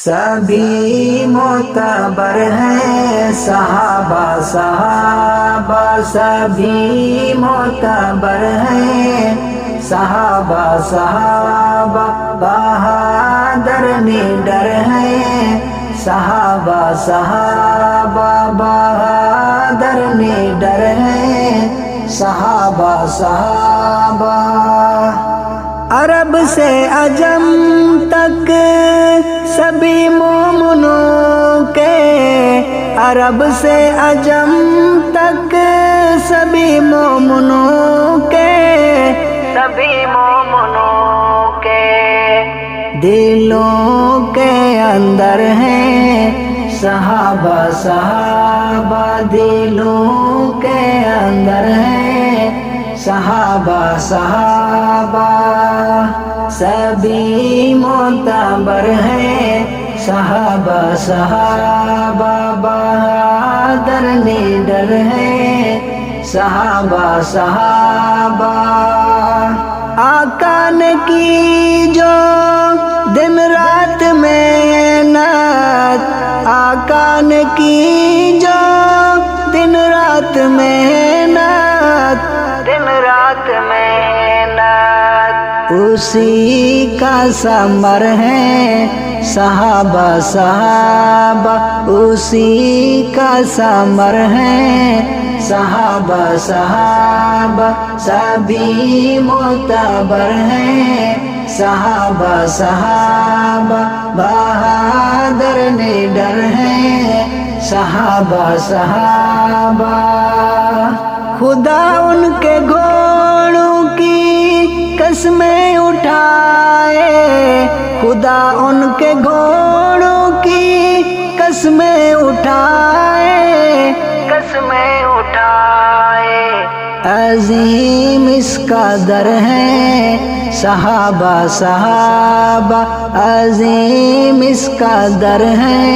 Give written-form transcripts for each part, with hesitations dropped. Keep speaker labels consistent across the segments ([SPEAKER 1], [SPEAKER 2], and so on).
[SPEAKER 1] سبھی معتبر ہیں صحابہ صحابہ، سبھی معتبر ہیں صحابہ صحابہ، بہادر نڈر ہیں صحابہ صحابہ، بہادر نڈر ہیں صحابہ صحابہ۔ عرب سے عجم تک سبھی مومنوں کے، عرب سے عجم تک سبھی مومنوں کے، سبھی مومنوں کے دلوں کے اندر ہیں صحابہ صحابہ، دلوں کے اندر ہیں صحابہ صحابہ۔ سبھی معتبر ہیں صحابہ صحابہ، بہادر نڈر ہیں صحابہ صحابہ۔ آقا نے کی جو دن رات محنت، آقا نے کی جو دن رات محنت، دن رات محنت، اسی کا ثمر ہے صحابہ صحابہ، اسی کا ثمر ہے صحابہ صحابہ۔ سبھی معتبر ہیں صحابہ صحابہ، بہادر نڈر ہیں صحابہ صحابہ۔ خدا ان کے گھوڑوں کی قسمیں اٹھائے، خدا ان کے گھوڑوں کی قسمیں اٹھائے، قسمیں اٹھائے۔ عظیم اس کا در ہے صحابہ صحابہ، عظیم اس کا در ہے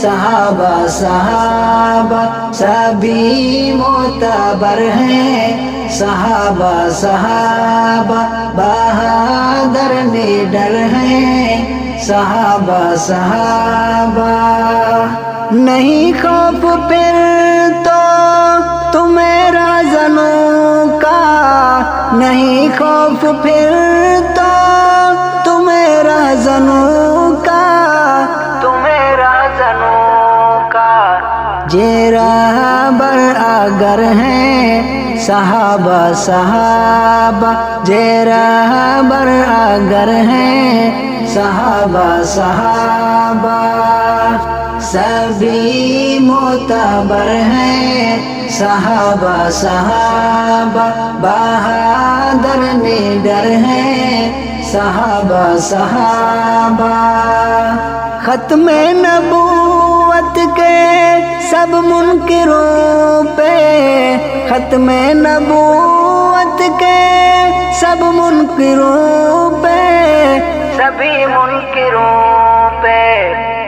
[SPEAKER 1] صحابہ صحابہ۔ سبھی معتبر ہیں صحابہ صحابہ، بہادر نڈر ہیں صحابہ صحابہ۔ نہیں خوف پھر تو تمہیں رازنوں کا، نہیں خوف پھر تو تمہیں رازنوں کا، تمہیں رازنوں کا۔ یہ رہبر اگر ہیں صحابہ صحابہ، یہ رہبر اگر ہیں صحابہ صحابہ۔ سبھی معتبر ہیں صحابہ صحابہ، بہادر نڈر ہیں صحابہ صحابہ۔ ختم نبوت کے سب منکروں پہ، ختم نبوت کے سب منکروں پہ، سبھی منکروں پہ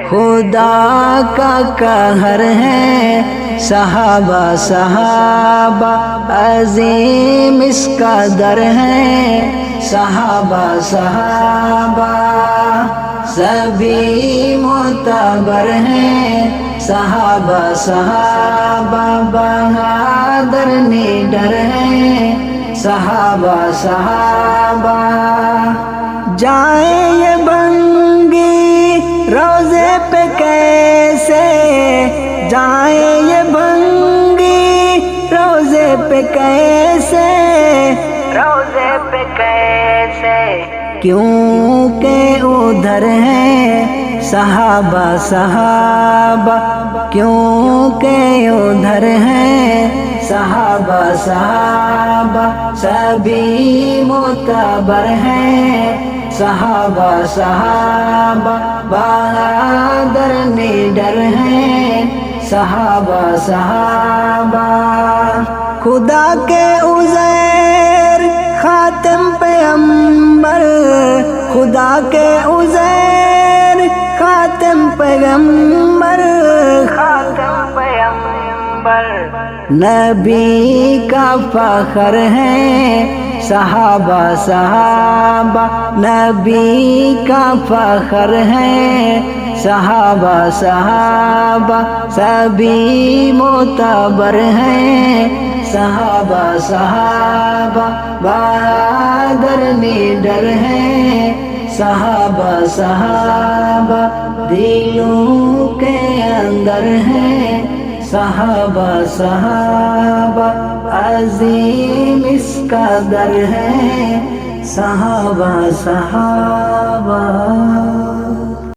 [SPEAKER 1] خدا کا قہر ہے صحابہ صحابہ، عظیم اس کا در ہے صحابہ صحابہ۔ سبھی معتبر ہیں صحابہ صحابہ، بہادر نڈر ہیں صحابہ صحابہ۔ جائیں یہ بھنگی روزے پہ کیسے، جائیں یہ بھنگی روزے پہ کیسے، روزے پہ کیسے، کیونکہ ادھر ہیں صحابہ صحابہ، کیونکہ ادھر ہیں صحابہ صحابہ۔ سبھی معتبر ہیں صحابہ صحابہ، بہادر نڈر ہیں صحابہ صحابہ۔ خدا کے عزیر خاتم پیغمبر، خدا کے عزیر خاتم پیغمبر، خاتم پیغمبر۔ نبی کا فخر ہے صحابہ صحابہ، نبی کا فخر ہے صحابہ صحابہ سبھی معتبر ہیں، صحابہ صحابہ بہادر لیڈر ہیں، صحابہ صحابہ دلوں کے اندر ہیں، صحابہ صحابہ عظیم اس قدر ہیں، صحابہ صحابہ